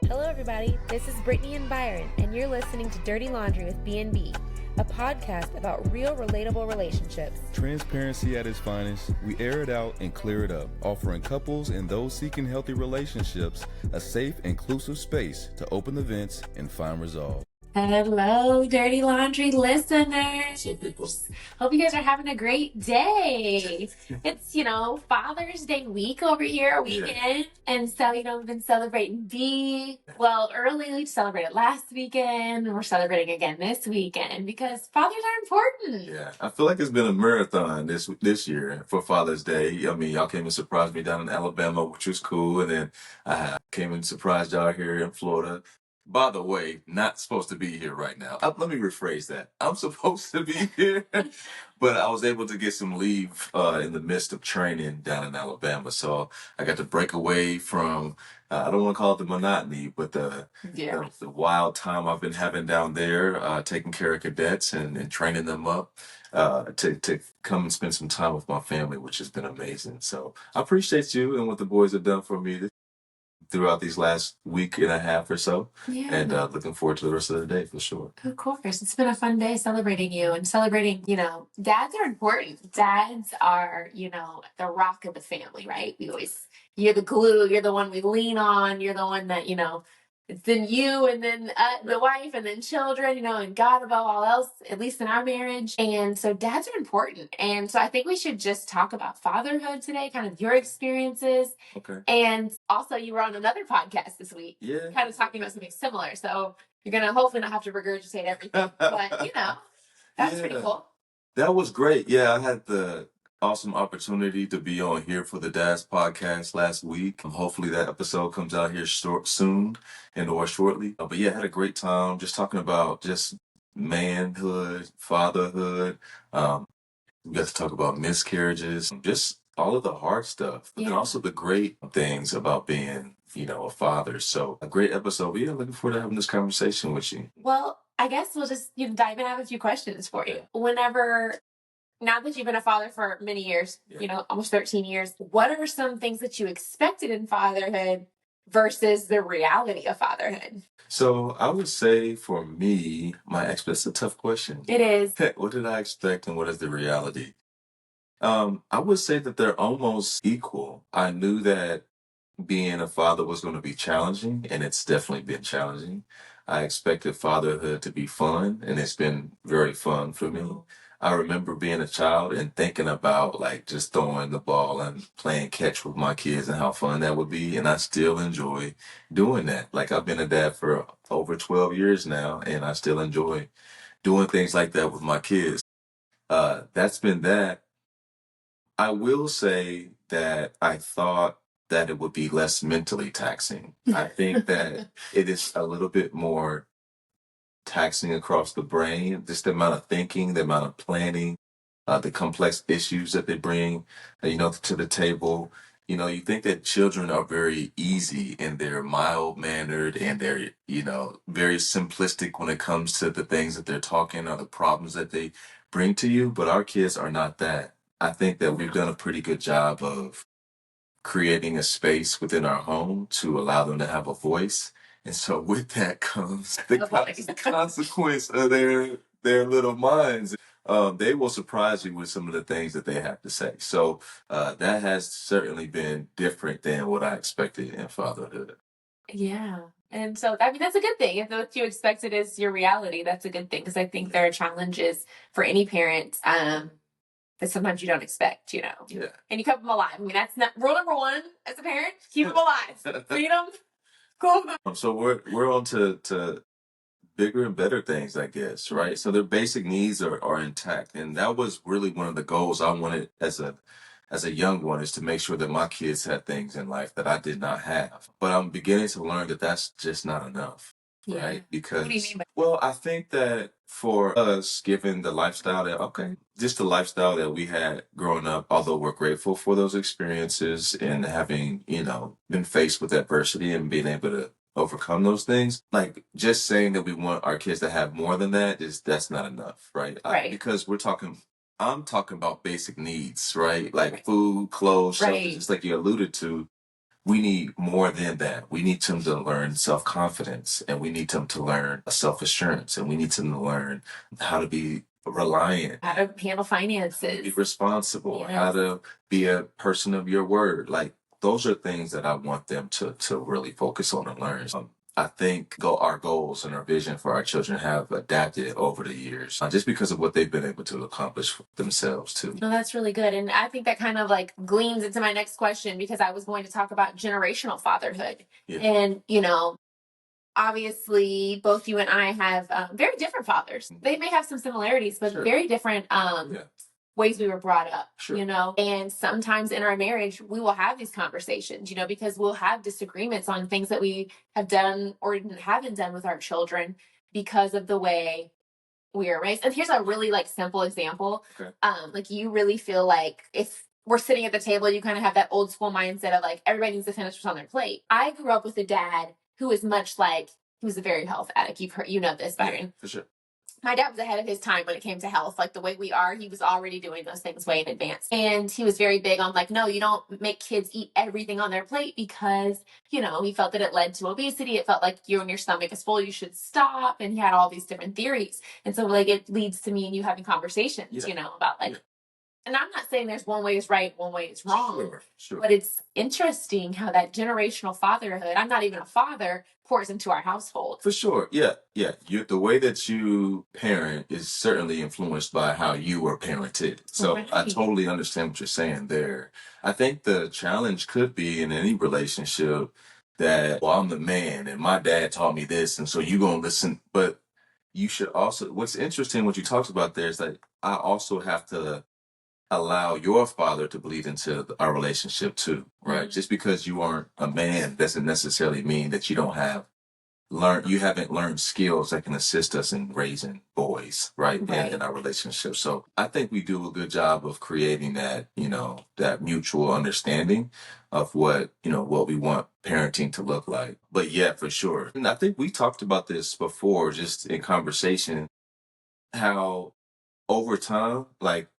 Hello, everybody. This is Brittany and Byron, and you're listening to Dirty Laundry with B&B, a podcast about real, relatable relationships. Transparency at its finest. We air it out and clear it up, offering couples and those seeking healthy relationships a safe, inclusive space to open the vents and find resolve. Hello, Dirty Laundry listeners. Hope you guys are having a great day. It's, Father's Day week over here, weekend. And so, we've been celebrating D. Well, early, we celebrated last weekend. And we're celebrating again this weekend because fathers are important. Yeah, I feel like it's been a marathon this year for Father's Day. I mean, y'all came and surprised me down in Alabama, which was cool. And then I came and surprised y'all here in Florida. By the way, not supposed to be here right now. Let me rephrase that. I'm supposed to be here, but I was able to get some leave in the midst of training down in Alabama. So I got to break away from, I don't want to call it the monotony, but the wild time I've been having down there, taking care of cadets and training them up to come and spend some time with my family, which has been amazing. So I appreciate you and what the boys have done for me throughout these last week and a half or so. Yeah. And looking forward to the rest of the day for sure. Of course. It's been a fun day celebrating you and celebrating, dads are important. Dads are, the rock of the family, right? You're the glue, you're the one we lean on, you're the one that, it's then you and then the wife and then children, and God above all else, at least in our marriage. And so dads are important. And so I think we should just talk about fatherhood today, kind of your experiences. Okay. And also you were on another podcast this week. Yeah. Kind of talking about something similar. So you're going to hopefully not have to regurgitate everything. But, that's pretty cool. That was great. Yeah, I had the awesome opportunity to be on here for the Dad's podcast last week. Hopefully that episode comes out here soon or shortly. But yeah, I had a great time just talking about just manhood, fatherhood. We got to talk about miscarriages, just all of the hard stuff, but then also the great things about being, a father. So a great episode. But yeah, looking forward to having this conversation with you. Well, I guess we'll just dive in. I have a few questions for you. Now that you've been a father for many years, almost 13 years, what are some things that you expected in fatherhood versus the reality of fatherhood? So I would say for me, that's a tough question. It is. What did I expect and what is the reality? I would say that they're almost equal. I knew that being a father was going to be challenging, and it's definitely been challenging. I expected fatherhood to be fun, and it's been very fun for me. I remember being a child and thinking about just throwing the ball and playing catch with my kids and how fun that would be. And I still enjoy doing that. I've been a dad for over 12 years now, and I still enjoy doing things like that with my kids. That's been that. I will say that I thought that it would be less mentally taxing. I think that it is a little bit more taxing across the brain, just the amount of thinking, the amount of planning, the complex issues that they bring, to the table. You think that children are very easy and they're mild-mannered and they're, very simplistic when it comes to the things that they're talking or the problems that they bring to you. But our kids are not that. I think that we've done a pretty good job of creating a space within our home to allow them to have a voice. And so with that comes the consequence of their little minds. They will surprise you with some of the things that they have to say. So that has certainly been different than what I expected in fatherhood. Yeah. And so, that's a good thing. If what you expected is your reality, that's a good thing. Because I think there are challenges for any parent that sometimes you don't expect, Yeah. And you keep them alive. That's not rule number one as a parent. Keep them alive. Feed them. Cool. So we're on to bigger and better things, I guess, right? So their basic needs are intact. And that was really one of the goals I wanted as a young one, is to make sure that my kids had things in life that I did not have. But I'm beginning to learn that that's just not enough. Yeah. Right? Because, what do you mean by well, I think that for us, given the lifestyle just the lifestyle that we had growing up, although we're grateful for those experiences and having, been faced with adversity and being able to overcome those things, just saying that we want our kids to have more than that's not enough, right? Right. Because I'm talking about basic needs, right? Food, clothes, shelter, just like you alluded to. We need more than that. We need them to learn self-confidence, and we need them to learn self-assurance, and we need them to learn how to be reliant, how to handle how to be finances. responsible, Yes. how to be a person of your word. Like, those are things that I want them to really focus on and learn. I think our goals and our vision for our children have adapted over the years, just because of what they've been able to accomplish for themselves too. No, that's really good. And I think that kind of like gleans into my next question, because I was going to talk about generational fatherhood. Yeah. And, obviously both you and I have very different fathers. They may have some similarities, but Sure. very different ways we were brought up, Sure. And sometimes in our marriage, we will have these conversations, because we'll have disagreements on things that we have done or haven't done with our children because of the way we are raised. And here's a really like simple example. Okay. Like, you really feel like if we're sitting at the table, you kind of have that old school mindset of like everybody needs to finish what's on their plate. I grew up with a dad who is much like, he was a very health addict. You've heard, this, Byron. Yeah, for sure. My dad was ahead of his time when it came to health. Like the way we are, he was already doing those things way in advance. And he was very big on like, no, you don't make kids eat everything on their plate because, he felt that it led to obesity. It felt like you and your stomach is full, you should stop. And he had all these different theories. And so like it leads to me and you having conversations, about like, and I'm not saying there's one way is right, one way is wrong. Sure. But it's interesting how that generational fatherhood, I'm not even a father, pours into our household. For sure. Yeah. Yeah. The way that you parent is certainly influenced by how you were parented. So Right. I totally understand what you're saying there. I think the challenge could be in any relationship that, well, I'm the man and my dad taught me this, and so you're going to listen. But you should also, what's interesting, what you talked about there is that I also have to allow your father to bleed into our relationship too, right? Mhm. Just because you aren't a man doesn't necessarily mean that you haven't learned skills that can assist us in raising boys, right? Right. In our relationship. So I think we do a good job of creating that, that mutual understanding of what we want parenting to look like. But yeah, for sure. And I think we talked about this before, just in conversation, how over time, like,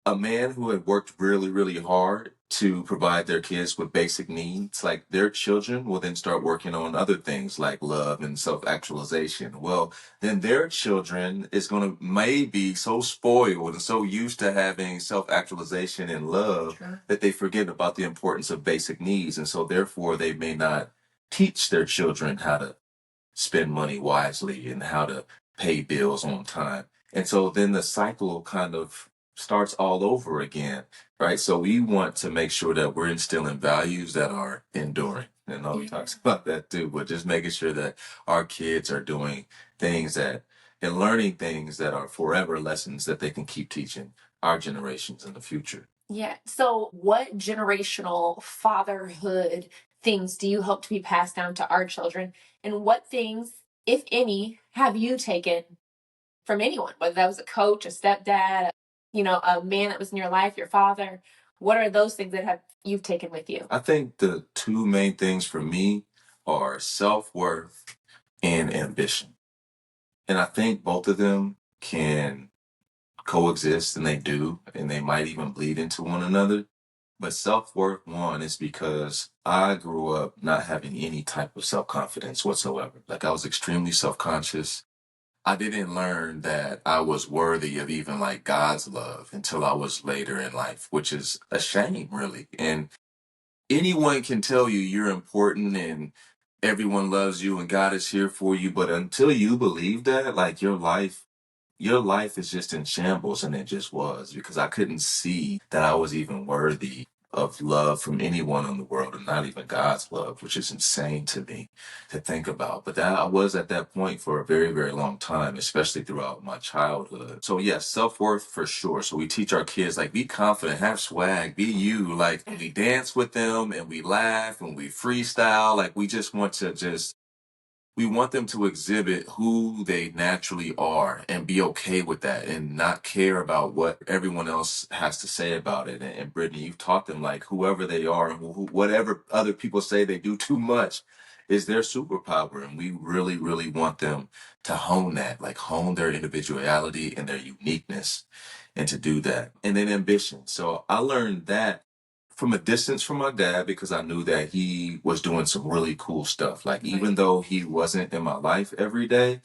a man who had worked really, really hard to provide their kids with basic needs, like, their children will then start working on other things like love and self-actualization. Well, then their children is going to maybe so spoiled and so used to having self-actualization and love that they forget about the importance of basic needs. And so therefore they may not teach their children how to spend money wisely and how to pay bills on time. And so then the cycle kind of starts all over again, right? So we want to make sure that we're instilling values that are enduring. And Obi talks about that too, but just making sure that our kids are doing things and learning things that are forever lessons that they can keep teaching our generations in the future. Yeah. So what generational fatherhood things do you hope to be passed down to our children? And what things, if any, have you taken from anyone, whether that was a coach, a stepdad, a man that was in your life, your father? What are those things that you've taken with you? I think the two main things for me are self-worth and ambition. And I think both of them can coexist, and they do, and they might even bleed into one another. But self-worth, one, is because I grew up not having any type of self-confidence whatsoever. Like, I was extremely self-conscious. I didn't learn that I was worthy of even like God's love until I was later in life, which is a shame, really. And anyone can tell you you're important and everyone loves you and God is here for you, but until you believe that, like, your life is just in shambles, and it just was, because I couldn't see that I was even worthy of love from anyone in the world, and not even God's love, which is insane to me to think about. But that I was at that point for a very, very long time, especially throughout my childhood. So yes, self-worth for sure. So we teach our kids, like, be confident, have swag, be you. Like, we dance with them and we laugh and we freestyle. Like, we want them to exhibit who they naturally are and be okay with that and not care about what everyone else has to say about it. And Brittany, you've taught them, like, whoever they are and whatever other people say they do too much is their superpower. And we really, really want them to hone that, like, hone their individuality and their uniqueness, and to do that. And then ambition. So I learned that from a distance from my dad because I knew that he was doing some really cool stuff. Like, even though he wasn't in my life every day,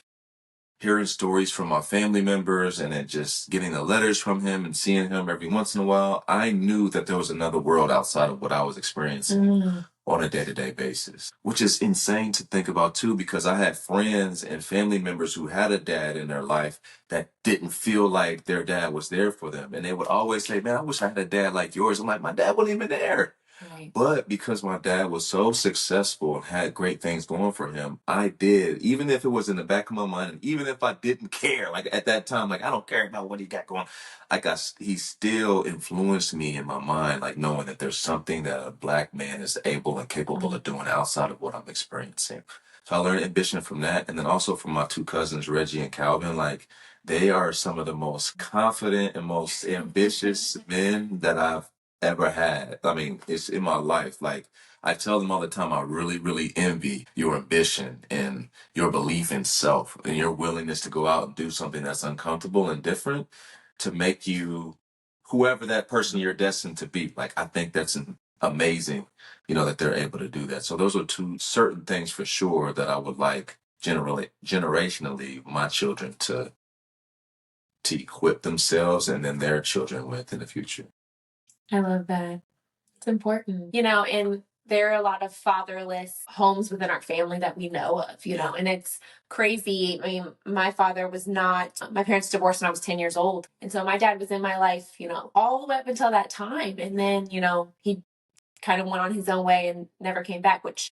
hearing stories from my family members and then just getting the letters from him and seeing him every once in a while, I knew that there was another world outside of what I was experiencing on a day-to-day basis, which is insane to think about too, because I had friends and family members who had a dad in their life that didn't feel like their dad was there for them. And they would always say, man, I wish I had a dad like yours. I'm like, my dad wasn't even there. Right. But because my dad was so successful and had great things going for him, I did, even if it was in the back of my mind, and even if I didn't care, like at that time, like I don't care about what he got going. He still influenced me in my mind, like knowing that there's something that a Black man is able and capable of doing outside of what I'm experiencing. So I learned ambition from that. And then also from my two cousins, Reggie and Calvin, like they are some of the most confident and most ambitious men that I've ever had. I mean, it's in my life. Like I tell them all the time, I really, really envy your ambition and your belief in self and your willingness to go out and do something that's uncomfortable and different to make you whoever that person you're destined to be. Like I think that's amazing, that they're able to do that. So those are two certain things for sure that I would like generationally my children to equip themselves and then their children with in the future. I love that. It's important. And there are a lot of fatherless homes within our family that we know of, and it's crazy. I mean, my father was not, my parents divorced when I was 10 years old. And so my dad was in my life, all the way up until that time. And then, he kind of went on his own way and never came back, which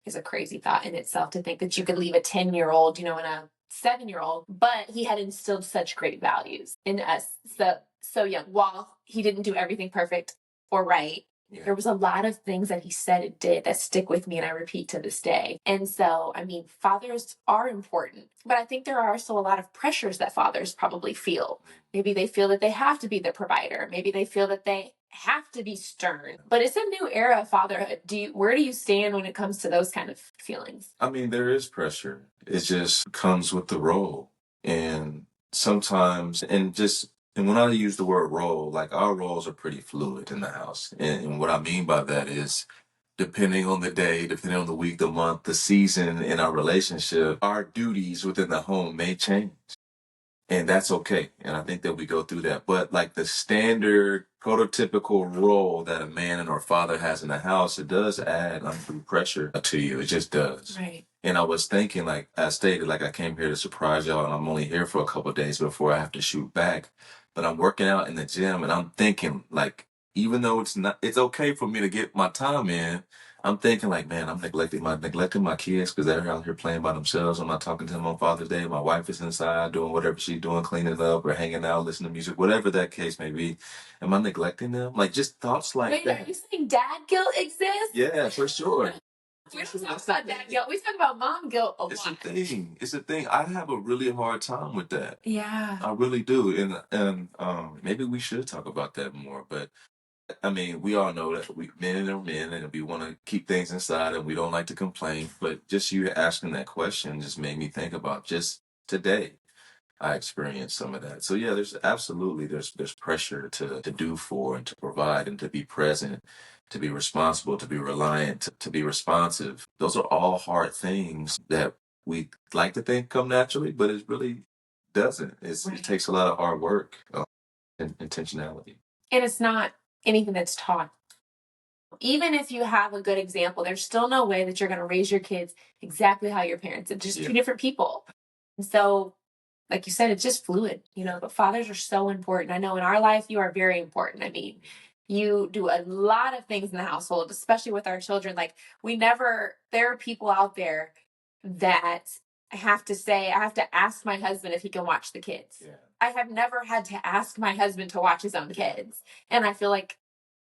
is a crazy thought in itself to think that you could leave a 10-year-old, and a 7-year-old, but he had instilled such great values in us. So young, while he didn't do everything perfect or right, there was a lot of things that he said and did that stick with me and I repeat to this day. And so, I mean, fathers are important, but I think there are also a lot of pressures that fathers probably feel. Maybe they feel that they have to be the provider. Maybe they feel that they have to be stern. But it's a new era of fatherhood. Where do you stand when it comes to those kind of feelings? I mean, there is pressure. It just comes with the role. And sometimes, and when I use the word role, like our roles are pretty fluid in the house. And what I mean by that is, depending on the day, depending on the week, the month, the season in our relationship, our duties within the home may change. And that's okay. And I think that we go through that. But like the standard prototypical role that a man and or father has in the house, it does add undue pressure to you. It just does. Right. And I was thinking, like I stated, like I came here to surprise y'all and I'm only here for a couple of days before I have to shoot back. But I'm working out in the gym and I'm thinking, like, even though it's okay for me to get my time in, I'm thinking like, man, I'm neglecting my kids because they're out here playing by themselves. I'm not talking to them on Father's Day. My wife is inside doing whatever she's doing, cleaning up or hanging out, listening to music, whatever that case may be. Am I neglecting them? Like just thoughts like Wait, that. are you saying dad guilt exists? Yeah, for sure. We don't talk about dad guilt. We talk about mom guilt a lot. It's a thing. I have a really hard time with that. Yeah. I really do. And maybe we should talk about that more. But I mean, we all know that men are men and we want to keep things inside and we don't like to complain. But just you asking that question just made me think about just today. I experienced some of that. So yeah, there's pressure to do for and to provide and to be present, to be responsible, to be reliant, to be responsive. Those are all hard things that we like to think come naturally, but it really doesn't. It takes a lot of hard work and intentionality. And it's not anything that's taught. Even if you have a good example, there's still no way that you're going to raise your kids exactly how your parents. It's just two different people. And so, like you said, it's just fluid, but fathers are so important. I know in our life, you are very important. I mean, you do a lot of things in the household, especially with our children. Like there are people out there that I have to ask my husband if he can watch the kids. Yeah. I have never had to ask my husband to watch his own kids. And I feel like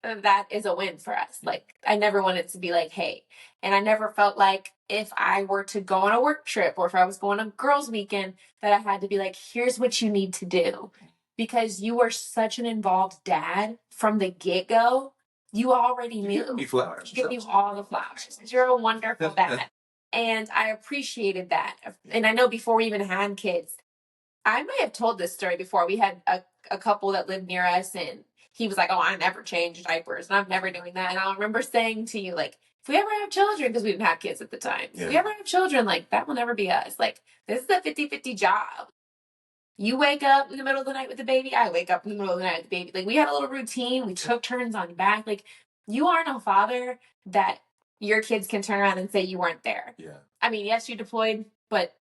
that is a win for us. Like I never wanted to be like, hey, and I never felt like if I were to go on a work trip or if I was going on a girls' weekend that I had to be like, here's what you need to do. Because you were such an involved dad from the get-go. You already knew. You give me flowers. You give me all the flowers. You're a wonderful dad. And I appreciated that. And I know before we even had kids, I might have told this story before. We had a couple that lived near us and he was like, oh, I never change diapers and I'm never doing that. And I remember saying to you, like, if we ever have children, because we didn't have kids at the time, if we ever have children, like, that will never be us. Like, this is a 50-50 job. You wake up in the middle of the night with the baby. I wake up in the middle of the night with the baby. Like, we had a little routine. We took turns on back. Like, you aren't a father that your kids can turn around and say you weren't there. Yeah. I mean, yes, you deployed, but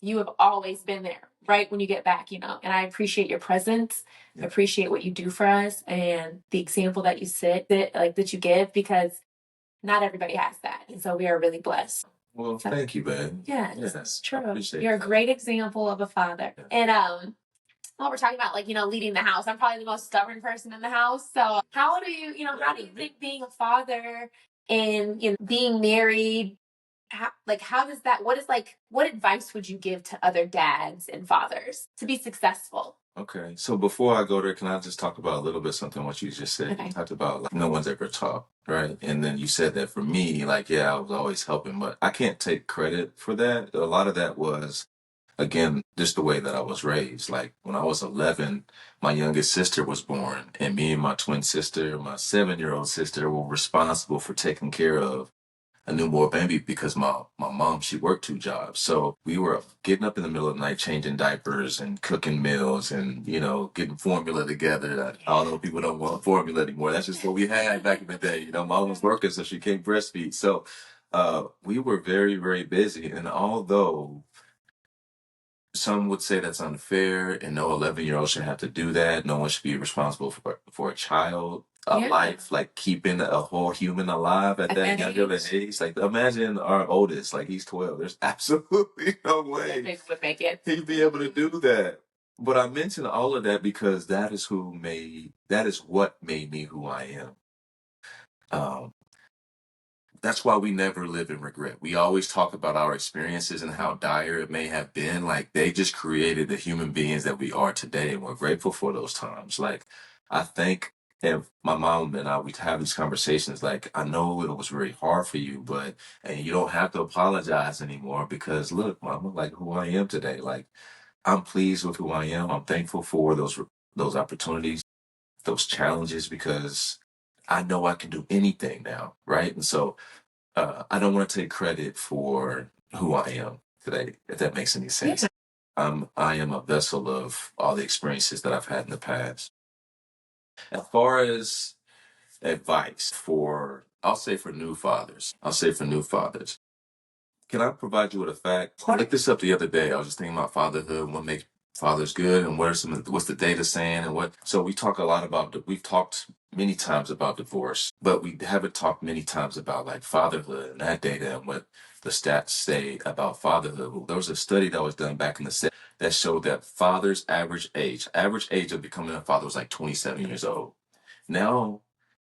you have always been there, right? When you get back, you know, and I appreciate your presence. I appreciate what you do for us and the example that you that you give, because not everybody has that. And so we are really blessed. Well, thank you, man. Yeah, that's true. You're a great example of a father. Yeah. And well, we're talking about, like, you know, leading the house. I'm probably the most stubborn person in the house. So how do you think being a father and, you know, being married, how does that, what advice would you give to other dads and fathers to be successful? Okay, so before I go there, can I just talk about a little bit something what you just said? Okay. You talked about, like, no one's ever taught, right? And then you said that for me, like, yeah, I was always helping, but I can't take credit for that. A lot of that was, again, just the way that I was raised. Like, when I was 11, my youngest sister was born, and me and my twin sister, my 7-year-old sister, were responsible for taking care of a newborn baby because my mom, she worked 2 jobs. So we were getting up in the middle of the night, changing diapers and cooking meals and, you know, getting formula together. Although people don't want formula anymore. That's just what we had back in the day. You know, mom was working, so she can't breastfeed. So we were very, very busy. And although some would say that's unfair and no 11-year-old should have to do that, no one should be responsible for a child, a life, like keeping a whole human alive at that young of an age. Like, imagine our oldest, like, he's 12. There's absolutely no way would make it. he'd be able to do that. But I mention all of that because that is what made me who I am. That's why we never live in regret. We always talk about our experiences and how dire it may have been. Like, they just created the human beings that we are today, and we're grateful for those times. Like, I think if my mom and I, we have these conversations, like, I know it was very hard for you, and you don't have to apologize anymore because, look, mama, like, who I am today. Like, I'm pleased with who I am. I'm thankful for those opportunities, those challenges, because I know I can do anything now, right? And so I don't want to take credit for who I am today, if that makes any sense. Yeah. I am a vessel of all the experiences that I've had in the past. As far as advice I'll say for new fathers, can I provide you with a fact? I looked this up the other day. I was just thinking about fatherhood, what makes fathers good, and what's the data saying, and what. So we've talked many times about divorce, but we haven't talked many times about, like, fatherhood and that data and what the stats say about fatherhood. There was a study that was done back in the 70s that showed that fathers' average age of becoming a father was like 27 years old. Now,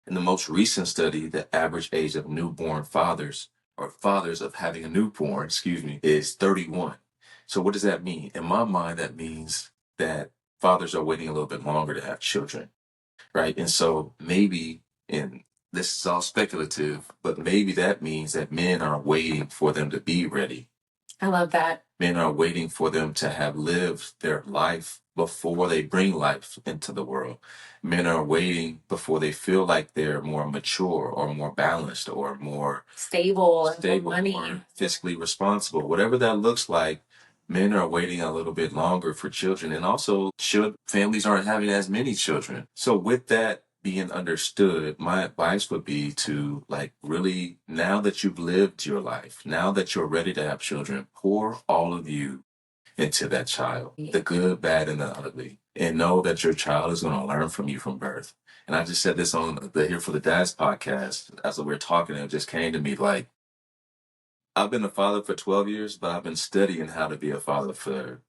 in the most recent study, the average age of newborn fathers, or fathers of having a newborn, is 31. So what does that mean? In my mind, that means that fathers are waiting a little bit longer to have children, right? And so maybe, and this is all speculative, but maybe that means that men are waiting for them to be ready. I love that. Men are waiting for them to have lived their life before they bring life into the world. Men are waiting before they feel like they're more mature or more balanced or more stable money, or fiscally responsible. Whatever that looks like, men are waiting a little bit longer for children. And also, families aren't having as many children. So with that being understood, my advice would be to, like, really, now that you've lived your life, now that you're ready to have children, pour all of you into that child, the good, bad, and the ugly, and know that your child is going to learn from you from birth. And I just said this on the Here for the Dads podcast. As we were talking, it just came to me, like, I've been a father for 12 years, but I've been studying how to be a father for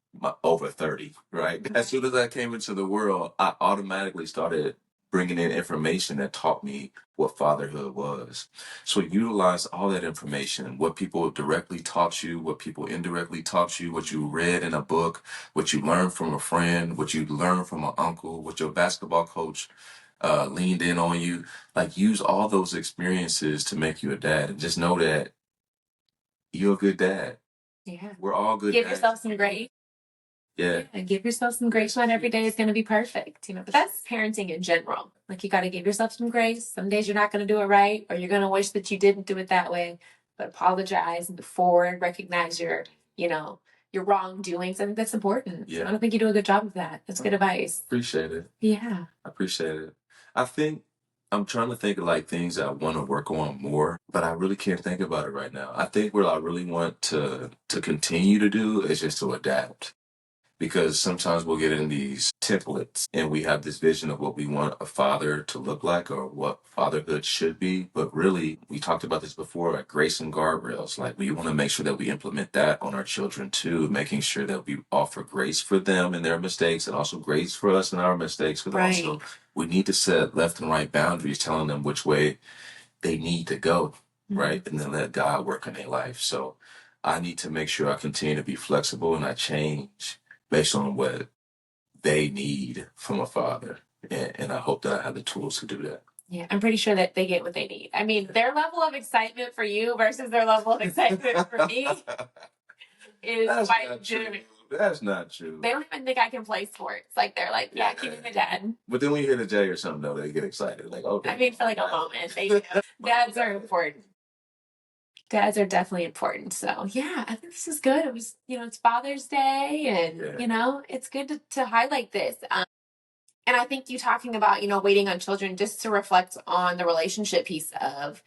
over 30, right? As soon as I came into the world, I automatically started bringing in information that taught me what fatherhood was. So utilize all that information, what people directly taught you, what people indirectly taught you, what you read in a book, what you learned from a friend, what you learned from an uncle, what your basketball coach leaned in on you. Like, use all those experiences to make you a dad, and just know that you're a good dad. Yeah. We're all good Give dads. yourself some grace. Yeah. And give yourself some grace. Not every day is going to be perfect, but that's parenting in general. Like, you got to give yourself some grace. Some days you're not going to do it right, or you're going to wish that you didn't do it that way, but apologize and move forward, recognize your wrongdoings. I think that's important. Yeah. I don't think you do a good job of that. That's good advice. Appreciate it. Yeah. I appreciate it. I think I'm trying to think of like things I want to work on more, but I really can't think about it right now. I think what I really want to continue to do is just to adapt. Because sometimes we'll get in these templates and we have this vision of what we want a father to look like or what fatherhood should be. But really, we talked about this before, like grace and guardrails. Like, we want to make sure that we implement that on our children too, making sure that we offer grace for them and their mistakes and also grace for us and our mistakes. But Right. also, we need to set left and right boundaries, telling them which way they need to go, right? And then let God work in their life. So I need to make sure I continue to be flexible and I change based on what they need from a father. And I hope that I have the tools to do that. Yeah, I'm pretty sure that they get what they need. I mean, their level of excitement for you versus their level of excitement for me is That's quite not true. different. That's not true. They don't even think I can play sports. Like, they're like, yeah, give me the dad. But then when you hit a J or something, though, they get excited. Like, okay. I mean, for like a moment, they do. Dads are important. Dads are definitely important. So yeah, I think this is good. It was, it's Father's Day, and it's good to highlight this. And I think you talking about, waiting on children, just to reflect on the relationship piece of,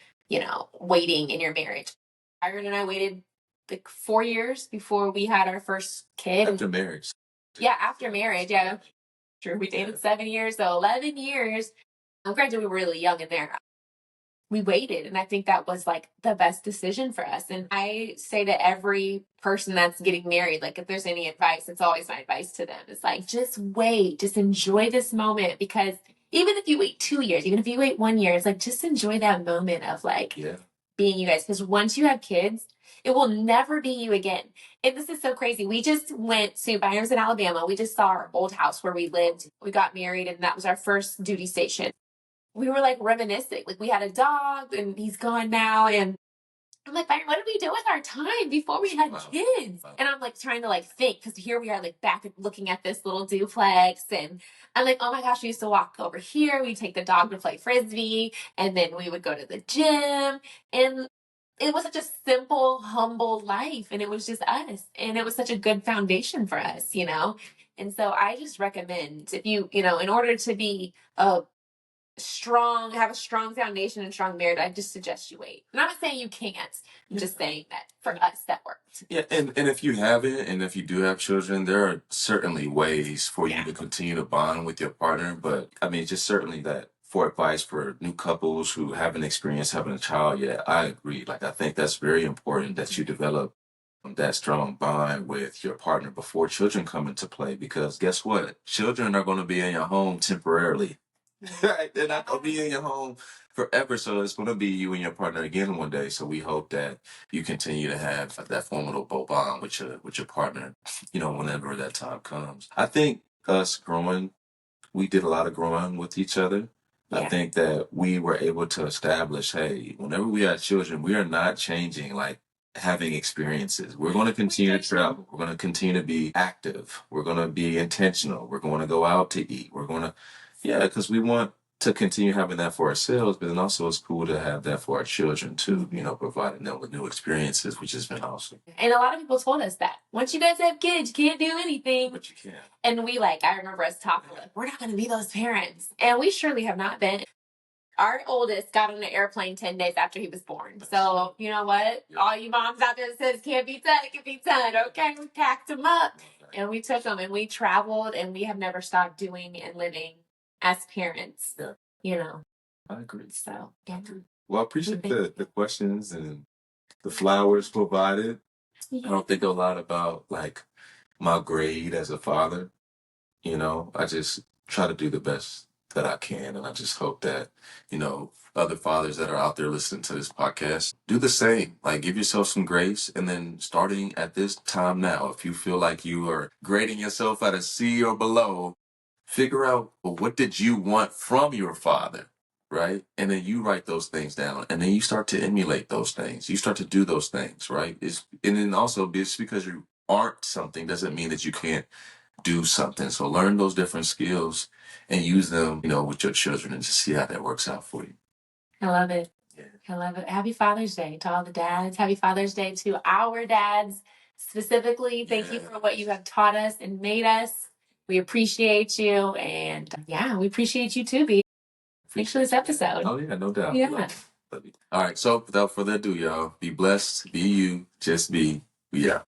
waiting in your marriage. Byron and I waited like 4 years before we had our first kid. After marriage. Yeah, after marriage. Yeah. True. We dated 7 years, so 11 years. Granted, we were really young in there. We waited, and I think that was like the best decision for us. And I say to every person that's getting married, like, if there's any advice, it's always my advice to them. It's like, just wait, just enjoy this moment, because even if you wait 2 years, even if you wait 1 year, it's like, just enjoy that moment of like being you guys. Because once you have kids, it will never be you again. And this is so crazy. We just went to Byron's in Alabama. We just saw our old house where we lived. We got married, and that was our first duty station. We were like reminiscing. Like, we had a dog, and he's gone now. And I'm like, Byron, what did we do with our time before we had kids? And I'm like trying to like think, because here we are like back looking at this little duplex. And I'm like, oh my gosh, we used to walk over here. We'd take the dog to play Frisbee, and then we would go to the gym. And it was such a simple, humble life. And it was just us. And it was such a good foundation for us, And so I just recommend, if you, in order to be have a strong foundation and strong marriage, I just suggest you wait. And I'm not saying you can't. I'm just saying that for us, that worked. Yeah, and if you haven't, and if you do have children, there are certainly ways for you to continue to bond with your partner. But I mean, just certainly that for advice for new couples who haven't experienced having a child yet, I agree. Like, I think that's very important that you develop that strong bond with your partner before children come into play. Because guess what? Children are going to be in your home temporarily. Right? They're not going to be in your home forever. So it's going to be you and your partner again one day. So we hope that you continue to have that formidable bond with your partner, whenever that time comes. I think us growing, we did a lot of growing with each other. Yeah. I think that we were able to establish, hey, whenever we have children, we are not changing like having experiences. We're going to continue to travel. We're going to continue to be active. We're going to be intentional. We're going to go out to eat. We're going to, because we want to continue having that for ourselves, but then also it's cool to have that for our children too, providing them with new experiences, which has been awesome. And a lot of people told us that once you guys have kids, you can't do anything. But you can. And I remember us talking, like, we're not going to be those parents. And we surely have not been. Our oldest got on an airplane 10 days after he was born. So, you know what? All you moms out there that says can't be done, it can be done. Okay, we packed him up and we took him, and we traveled, and we have never stopped doing and living as parents. Yeah. I agree. So, yeah. Well, I appreciate the questions and the flowers provided. Yeah. I don't think a lot about like my grade as a father. I just try to do the best that I can. And I just hope that, other fathers that are out there listening to this podcast do the same. Like, give yourself some grace. And then starting at this time now, if you feel like you are grading yourself at a C or below, figure out, well, what did you want from your father? Right? And then you write those things down, and then you start to emulate those things. You start to do those things, right? And then also, just because you aren't something doesn't mean that you can't do something. So learn those different skills and use them, with your children and just see how that works out for you. I love it. Yeah. I love it. Happy Father's Day to all the dads. Happy Father's Day to our dads specifically. Thank you for what you have taught us and made us. We appreciate you. And yeah, we appreciate you too, B. Thanks for this episode. Oh, yeah, no doubt. Yeah. Love you. All right. So without further ado, y'all, be blessed, be you, just be. We out.